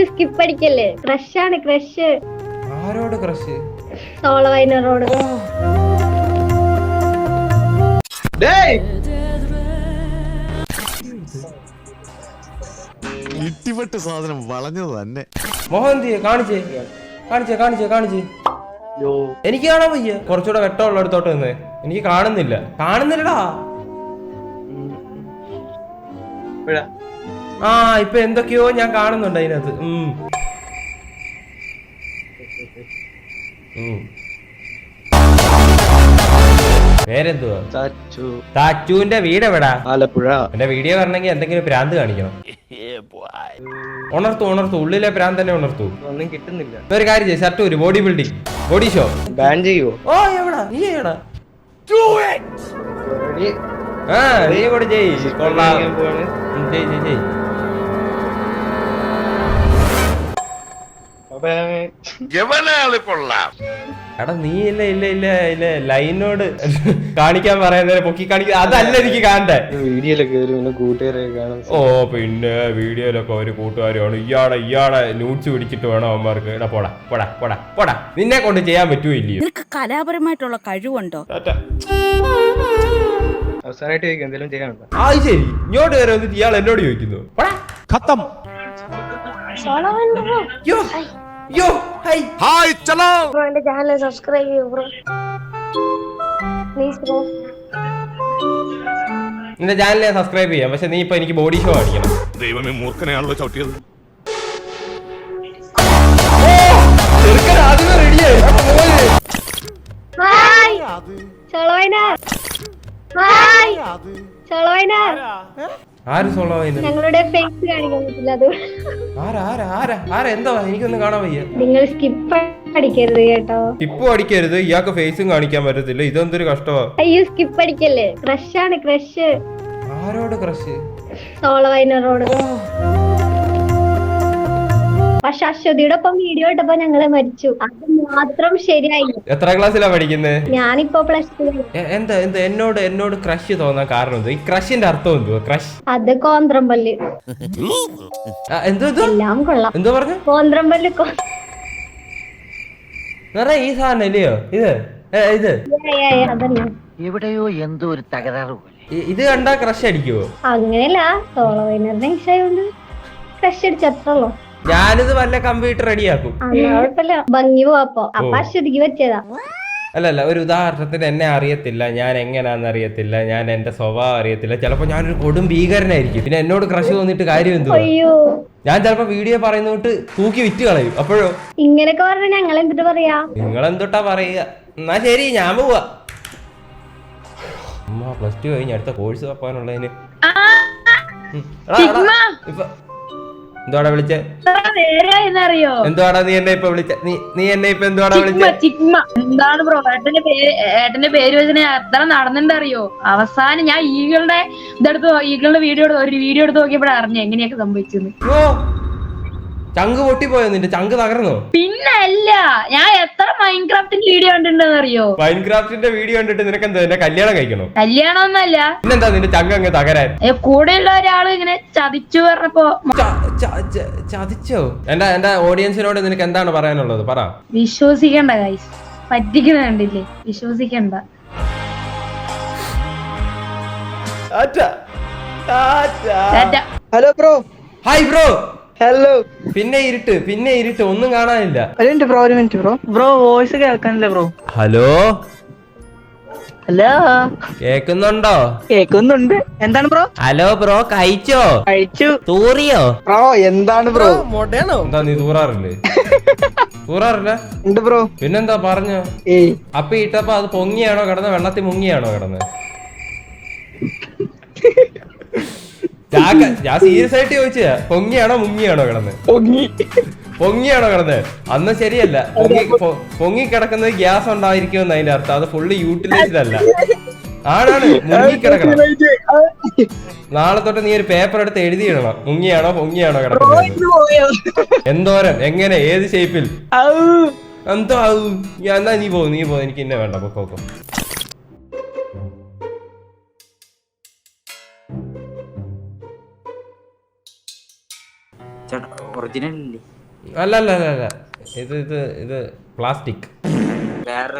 Skip അടിക്കല്ലേ? ക്രഷാണ് crush. ആരോട് crush? Solo വൈനറോട്. ഇട്ടിപ്പെട്ട് സാധനം വളഞ്ഞത് തന്നെ. മോഹന്തിയെ കാണിച്ചേ കാണിച്ചേ കാണിച്ചേ കാണിച്ചേ. എനിക്ക് കാണാൻ വയ്യ. കുറച്ചുകൂടെ വെട്ടമുള്ള അടുത്തോട്ട് നിന്ന്. എനിക്ക് കാണുന്നില്ല. കാണുന്നില്ലടാ. ആ ഇപ്പൊ എന്തൊക്കെയോ ഞാൻ കാണുന്നുണ്ട് അതിനകത്ത്. പേരെന്തുവാ? താച്ചുവിന്റെ വീട് എവിടാ? ആലപ്പുഴ. എന്റെ വീഡിയോ വരണമെങ്കിൽ എന്തെങ്കിലും ഭ്രാന്ത് കാണിക്കണം. ഉണർത്തു ഉണർത്തു. ഉള്ളിലെ ഭ്രാന്ത് തന്നെ ഉണർത്തു. ഒന്നും കിട്ടുന്നില്ല. ഒരു കാര്യം ചെയ്യ്. ഷർട്ട് ഒരു body building body show ban ചെയ്യുവോ? ഓ എവിടാ നീ എവിടാ? ആ നീ കൂടെ ചെയ്യ്. കൊള്ളാം. ചെയ്യ് ചെയ്യ് ചെയ്യ്. എടാ നീ ഇല്ല ഇല്ല ഇല്ല ഇല്ല ലൈനോട് കാണിക്കാൻ പറയുന്നത് പൊക്കി കാണിക്കുക. അതല്ല എനിക്ക് കാണണ്ടേ. വീഡിയോയിലൊക്കെ കൂട്ടുകാരൊക്കെ കാണാം. ഓ പിന്നെ വീഡിയോയിലൊക്കെ ഒരു കൂട്ടുകാരാണ്. ഇയാളെ ന്യൂട്സ് പിടിച്ചിട്ട് വേണം അവന്മാർക്ക്. എടാ പോടാ പോടാ പോടാ പോടാ. നിന്നെ കൊണ്ട് ചെയ്യാൻ പറ്റുമോ ഇല്ലയോ? നിനക്ക് കലാപരമായിട്ടുള്ള കഴിവുണ്ടോ? അവസാനമായിട്ട് ചോദിക്കും എന്തെങ്കിലും ചെയ്യാനുണ്ടോ? ആ ശരി. ഇങ്ങോട്ട് വരെ വന്നിട്ട് ഇയാൾ എന്നോട് ചോദിക്കുന്നു. ഖത്തം. സോളോ വൈനറോ? യോ ഹൈ ഹായ് ചലോ. ബ്രോ എന്റെ ചാനൽ സബ്സ്ക്രൈബ് ചെയ്യൂ ബ്രോ. Please bro. നിന്റെ ചാനൽ സബ്സ്ക്രൈബ് ചെയ്യാം. പക്ഷെ നീ ഇപ്പൊ എനിക്ക് ബോഡി ഷോ കാണിക്കണം. ദൈവമേ മൂർഖനെയാണല്ലോ ചവിട്ടിയത്. Hi solo വൈനർ. Hi solo വൈനർ. ആര് സോളോ വൈനർ? ഞങ്ങളുടെ ഫേസ് കാണിക്കാൻ പറ്റില്ല അത്. ആരാ ആരാ ആരാ ആരാ? എന്താ എനിക്കൊന്നും കാണാൻ വയ്യ. നിങ്ങൾ സ്കിപ്പ് അടിക്കരുത് കേട്ടോ. സ്കിപ്പും അടിക്കരുത്. ഇയാൾക്ക് ഫേസും കാണിക്കാൻ പറ്റത്തില്ല. ഇതെന്തൊരു കഷ്ടമാ. അയ്യോ സ്കിപ്പ് അടിക്കല്ലേ? ക്രഷാണ് ക്രഷ്. ആരോട് ക്രഷ്? സോളോ വൈനറോട്. പക്ഷെ അശ്വതിയുടെ ഒപ്പം വീഡിയോ ഇട്ടപ്പോ ഞങ്ങളെ മരിച്ചു. അത് മാത്രം ശരിയായി. എത്ര ക്ലാസ്സിലാ പഠിക്കുന്നത്? ഞാനിപ്പോ +2. എന്താ എന്താ എന്നോട് ക്രഷ് തോന്നാൻ കാരണം എന്ത്? ഈ ക്രഷിന്റെ അർത്ഥം എന്തുവാ? ക്രഷ് അത് കോന്ത്രമ്പല്ല്. എന്തോ എല്ലാം കൊള്ളാം. എന്തോ പറഞ്ഞു? കോന്ത്രമ്പല്ല്. ഈ സാധനം ഇല്ലയോ ഇത്? ഇത് അതന്നെ. എവിടെയോ എന്തോ ഒരു തകരാറ് പോലെ. ഇത് കണ്ടാ ക്രഷ് അടിക്കുവോ? അങ്ങനെയല്ല, സോളോ വൈനറിനെ ഇഷ്ടമായോണ്ട് ക്രഷ് അടിച്ചത്രല്ലോ. ഞാനിത് വല്ല കമ്പ്യൂട്ടർ റെഡിയാക്കും. കുഴപ്പമില്ല. ഭംഗി പോവാപ്പോ. അപ്പൊ അശ്വതിക്ക് പറ്റിയതാ. അല്ലല്ല, ഒരു ഉദാഹരണത്തിന് എന്നെ അറിയത്തില്ല, ഞാൻ എങ്ങനെയാന്ന് അറിയത്തില്ല, ഞാൻ എന്റെ സ്വഭാവം അറിയത്തില്ല, ചിലപ്പോ ഞാനൊരു കൊടും ഭീകരനായിരിക്കും. പിന്നെ എന്നോട് ക്രഷ് തോന്നിട്ട് കാര്യം എന്തുവാ? ഞാൻ ചിലപ്പോ വീഡിയോ പറയുന്നോട്ട് തൂക്കി വിറ്റ് കളയും. അപ്പോഴോ ഇങ്ങനെയൊക്കെ പറഞ്ഞ ഞങ്ങൾ എന്തിട്ട് പറയാ? നിങ്ങൾ എന്തൊട്ടാ പറയുക? എന്നാ ശരി, ഞാൻ പോവാ. +2 കഴിഞ്ഞ് അടുത്ത കോഴ്സ് തപ്പാനുള്ളതിന് എന്തുവാടാ വിളിച്ചേ? എന്തുവാടാ നീ എന്നെ ഇപ്പൊ വിളിച്ച? നീ എന്നെ ഇപ്പൊ എന്തുവാടാ വിളിച്ചേ? എന്താണ് ബ്രോ ഏട്ടന്റെ പേര് വെച്ചിട്ട് എത്ര നടന്നിട്ടറിയോ? അവസാനം ഞാൻ ഈഗിളുടെ വീഡിയോ എടുത്ത് നോക്കിയപ്പോഴാണ് അറിഞ്ഞു എങ്ങനെയൊക്കെ സംഭവിച്ചത്. ചങ്ക് പൊട്ടിപ്പോയോ? നിന്റെ ചങ്ക് തകർന്നോ? പിന്നെ അല്ല, ഞാൻ എത്ര മൈൻക്രാഫ്റ്റിന്റെ വീഡിയോ കണ്ടിട്ടുണ്ടെന്ന് അറിയോ? മൈൻക്രാഫ്റ്റിന്റെ വീഡിയോ കണ്ടിട്ട് നിനക്ക് എന്താ എന്നെ കല്യാണം കഴിക്കണോ? കല്യാണം ഒന്നല്ല, പിന്നെന്താ നിന്റെ ചങ്ക് അങ്ങ് തകരാൻ? കൂടെയുള്ള ഒരാള് ഇങ്ങനെ ചതിച്ചു പറഞ്ഞപ്പോ. ചതിച്ചോ? എന്റെ ഓഡിയൻസിനോട് നിനക്ക് എന്താണ് പറയാനുള്ളത്? പറ. വിശ്വസിക്കണ്ട ഗൈസ്, പറ്റിക്കുന്ന കണ്ടില്ലേ? വിശ്വസിക്കണ്ട. Hello bro. Hi bro. Hello. പിന്നെ ഇരുട്ട് ഒന്നും കാണാനില്ല. ഒരു മിനിറ്റ് ബ്രോ. ബ്രോ വോയിസ് കേൾക്കാനില്ല ബ്രോ. ഹലോ ഹലോ, കേക്കുന്നുണ്ടോ? കേക്കുന്നുണ്ട്. എന്താണ് ബ്രോ? ഹലോ ബ്രോ, കഴിച്ചു? തൂറിയോ? ബ്രോ എന്താണ് ബ്രോ? എന്താ നീ തൂറാറില്ലേ? തൂറാറില്ല ഉണ്ട് ബ്രോ. പിന്നെന്താ പറഞ്ഞോ? അപ്പൊ ഇട്ടപ്പോ അത് പൊങ്ങിയാണോ കിടന്ന്? വെള്ളത്തിൽ മുങ്ങിയാണോ കിടന്ന്? ഞാൻ സീരിയസ് ആയിട്ട് ചോദിച്ചാ, പൊങ്ങിയാണോ മുങ്ങിയാണോ കിടന്ന്? പൊങ്ങിയാണോ കിടന്നത്? അന്ന് ശരിയല്ല. പൊങ്ങി കിടക്കുന്നത് ഗ്യാസ് ഉണ്ടായിരിക്കുമെന്ന് അതിന്റെ അർത്ഥം. അത് ഫുള്ള് യൂട്ടിലൈസ്ഡ് അല്ല. ആണാണ്, മുങ്ങിക്കിടക്കണം. നാളെ തൊട്ട് നീ ഒരു പേപ്പർ എടുത്ത് എഴുതിയിടണം, മുങ്ങിയാണോ പൊങ്ങിയാണോ കിടക്കുന്നത്. എന്തോരം, എങ്ങനെ, ഏത് ഷേപ്പിൽ, എന്തോ എന്നാ നീ പോ, എനിക്ക് ഇന്നെ വേണ്ട, പൊക്കോക്കോ. ചേട്ടാ ഒറിജിനൽ ഇല്ലേ? അല്ല അല്ല അല്ല അല്ല ഇത് ഇത് ഇത് പ്ലാസ്റ്റിക്. വേറെ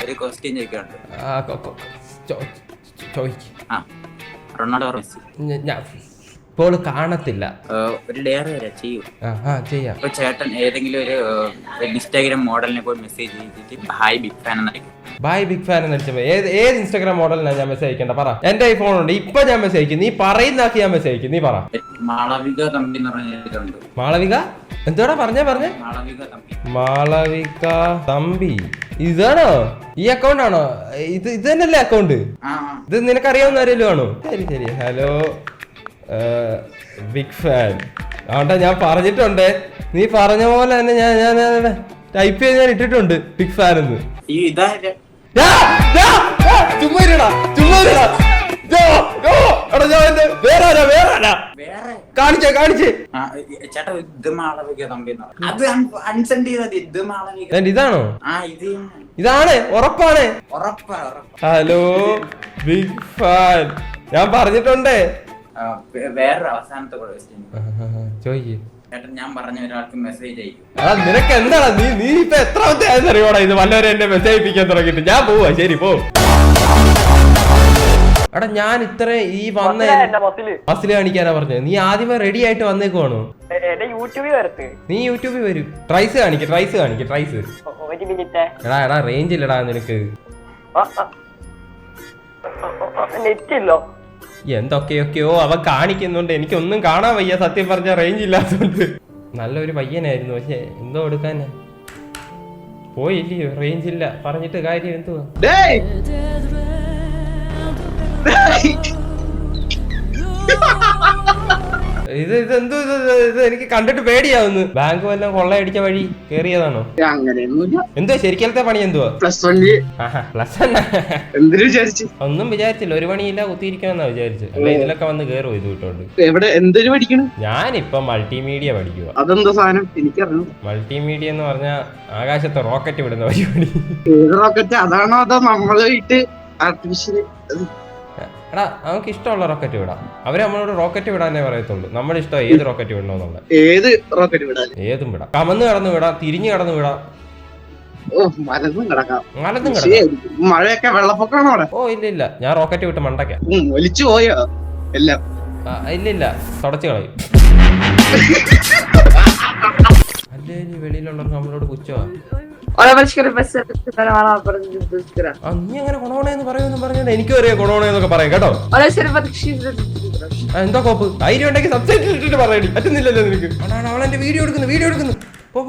ഒരു ക്വസ്റ്റ്യൻ ചോദിക്കാറുണ്ട്. റൊണാൾഡോ മെസ്സി ഇപ്പോൾ കാണത്തില്ല. ഒരു ഡെയർ വരെ ചെയ്യൂ. ചെയ്യാം. ഇപ്പൊ ചേട്ടൻ ഏതെങ്കിലും ഒരു ഇൻസ്റ്റാഗ്രാം മോഡലിനെ പോയി മെസ്സേജ് ചെയ്തിട്ട് ഹായ് ബിഗ് ഫാൻ എന്നടിക്കും. ബായ് ബിഗ് ഫാൻ എന്ന് അടിച്ചപ്പോ ഏത് ഇൻസ്റ്റാഗ്രാം മോഡലിനാണ് ഞാൻ മെസ്സേജ് അയക്കേണ്ട? പറ. എന്റെ ഈ ഫോൺ ഉണ്ട്, ഇപ്പൊ ഞാൻ മെസ്സേജ് അയക്കും. നീ പറയുന്നാക്കി ഞാൻ മെസ്സേജ് അയക്കും. നീ പറ. മാളവിക തമ്പി എന്ന് പറഞ്ഞിട്ടുണ്ട്. മാളവിക എന്തോടാ പറഞ്ഞേ? മാളവിക തമ്പി ഇതാണോ? ഈ അക്കൗണ്ട് ആണോ? ഇത് തന്നെയല്ലേ അക്കൗണ്ട്? ഇത് നിനക്കറിയാവുന്ന ആരെങ്കിലും ആണോ? ശരി ശരി. Hello big fan. ആണ്ടാ ഞാൻ പറഞ്ഞിട്ടുണ്ട്, നീ പറഞ്ഞ പോലെ തന്നെ ഞാൻ ടൈപ്പ് ചെയ്ത് ഞാൻ ഇട്ടിട്ടുണ്ട് ബിഗ് ഫാൻ എന്ന്. കാണിച്ചേ ചേട്ടാ ഇത് മാളവിക തമ്പി അത് അൺസെൻഡ് ചെയ്തത്. ഇത് മാളവിക ഇതാണോ? ഇതാണ് ഉറപ്പാണ്. ഹലോ ബിഗ് ഫാൻ ഞാൻ പറഞ്ഞിട്ടുണ്ട്. വേറൊരു അവസാനത്തെ ക്വസ്റ്റ്യൻ ചോദിക്കേ. ചേട്ടൻ ഞാൻ പറഞ്ഞ ഒരാൾക്ക് മെസ്സേജ് അയക്കും. നിനക്ക് എന്താടാ? നീ ഇപ്പൊ എത്രാമത്തെ ആയെന്നറിയോടാ ഇത് വല്ലവരെ എന്നെ മെസ്സേജ് അയപ്പിക്കാൻ തുടങ്ങിയിട്ട്? ഞാൻ പോവാ. ശരി പോ. എടാ ഞാൻ ഇത്ര ഈ വന്ന ബസ്സില് കാണിക്കാനാ പറഞ്ഞത്. നീ ആദ്യമേ റെഡി ആയിട്ട് വന്നേക്കുവാണോ? നീ യൂട്യൂബിൽ വരും. ട്രൈസ് കാണിക്ക്. എടാ റേഞ്ച് ഇല്ലടാ നിനക്ക്. എന്തൊക്കെയൊക്കെയോ അവ കാണിക്കുന്നുണ്ട്. എനിക്കൊന്നും കാണാൻ വയ്യ സത്യം പറഞ്ഞ, റേഞ്ച് ഇല്ലാത്തതുകൊണ്ട്. നല്ലൊരു പയ്യനായിരുന്നു, പക്ഷെ എന്തോ എടുക്കാനാ പോയില്ലയോ? റേഞ്ച് ഇല്ല പറഞ്ഞിട്ട് കാര്യം എന്തുവാ? ഇതെന്തോ ഇത് എനിക്ക് കണ്ടിട്ട് പേടിയാവുന്നു. ബാങ്ക് വല്ലതും കൊള്ളയടിച്ച വഴി കേറിയതാണോ? എന്തോ ശരിക്കലത്തെ പണി എന്തുവാ? ഒന്നും വിചാരിച്ചില്ല. ഒരു പണിയില്ല, കുത്തിയിരിക്കാന്നാ വിചാരിച്ചു. ഇതിലൊക്കെ വന്ന് കേറും ഇത് വിട്ടോണ്ട്. ഞാനിപ്പൊ മൾട്ടിമീഡിയ പഠിക്കുക. അതെന്താ സാധനം? എനിക്കറിയാം. മൾട്ടിമീഡിയ എന്ന് പറഞ്ഞാൽ ആകാശത്ത് റോക്കറ്റ് വിടുന്ന പരിപാടി. റോക്കറ്റ് അതാണോ അതോ നമ്മളായിട്ട് ആർട്ടിഫിഷ്യൽ? എടാ നമുക്ക് ഇഷ്ടമുള്ള റോക്കറ്റ് വിടാം. അവര് നമ്മളോട് റോക്കറ്റ് വിടാനേ പറയത്തുള്ളൂ. നമ്മുടെ ഇഷ്ടം ഏത് റോക്കറ്റ് വിടണമെന്നുള്ള. ഏത് റോക്കറ്റ് വിടാൻ? ഏതും വിടാം. കമന്ന് കടന്നു വിടാം, തിരിഞ്ഞു കടന്നു വിടാം, മലന്നും കിടക്കാം. മഴയൊക്കെ വെള്ളപ്പൊക്കമാണോ അവിടെ? ഓ ഇല്ല ഞാൻ റോക്കറ്റ് വിട്ട് മണ്ടയ്ക്ക ഒലിച്ചു പോയോ എല്ലാം? ഇല്ല തുടച്ചു കളയും. അല്ലേ വെളിയിലുള്ളവർക്ക് നമ്മളോട് പുച്ഛമാ. നീ അങ്ങനെ കൊണോണേന്ന് പറയുമെന്ന് പറഞ്ഞാൽ എനിക്കും അറിയാം കൊണോണേന്നൊക്കെ പറയാം കേട്ടോ. എന്താ കോപ്പ്? ധൈര്യം ഉണ്ടെങ്കിൽ സബ്സൈറ്റിൽ ഇട്ടിട്ട് പറയടി. പറ്റുന്നില്ലല്ലോ നിനക്ക്. അവളെന്റെ വീഡിയോ എടുക്കുന്നു. പോ.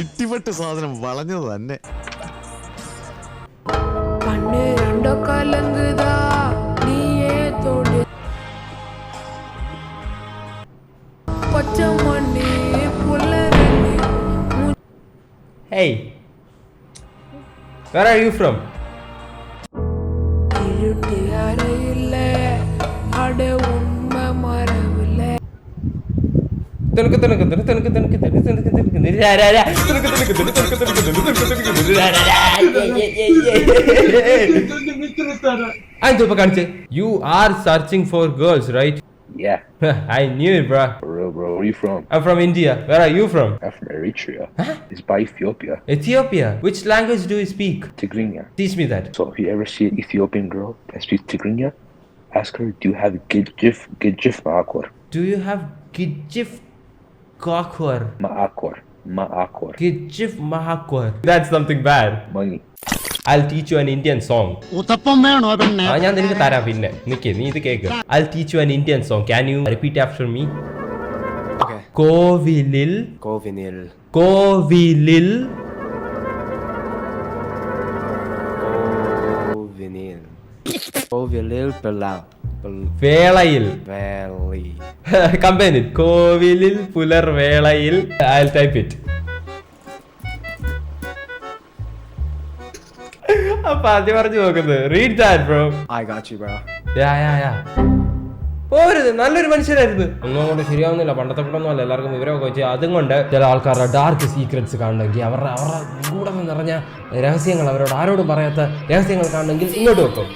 ഇട്ടിപ്പെട്ട് സാധനം വളഞ്ഞത് തന്നെ. Hey, where are you from? You are searching for girls, right? Yeah. I knew it, bro. Bro, where are you from? I'm from India. Where are you from? I'm from Eritrea. Huh? It's by Ethiopia. Ethiopia? Which language do you speak? Tigrinya. Teach me that. So if you ever see an Ethiopian girl that speaks Tigrinya, ask her, do you have Gidjif Ma'akwar? Do you have Gidjif Ma'akwar? Ma'akwar. Gidjif Ma'akwar. That's something bad. Money. I'll teach you an Indian song. ഞാൻ നിനക്ക് തരാം പിന്നെ. നിക്ക് നീ ഇത് cake. I'll teach you an Indian song. Can you repeat after me? Okay. കോവിലിൽ വേളയിൽ. Company കോവിലിൽ പുലർവേളയിൽ. I'll type it. അപ്പൊ ആദ്യം പറഞ്ഞു നോക്കുന്നത്. Read that, bro. I got you, bro. Yeah. പോരുത്. നല്ലൊരു മനുഷ്യരായിരുന്നു. ഒന്നും കൊണ്ട് ശരിയാവുന്നില്ല. പണ്ടത്തെ കൂടൊന്നും അല്ല. എല്ലാവർക്കും വിവരമൊക്കെ വെച്ച് അതും കൊണ്ട് ചില ആൾക്കാരുടെ ഡാർക്ക് സീക്രറ്റ്സ് കാണണമെങ്കിൽ അവരുടെ കൂടെ നിറഞ്ഞ രഹസ്യങ്ങൾ, അവരോട് ആരോടും പറയാത്ത രഹസ്യങ്ങൾ കാണണമെങ്കിൽ ഇങ്ങോട്ട് വെക്കും.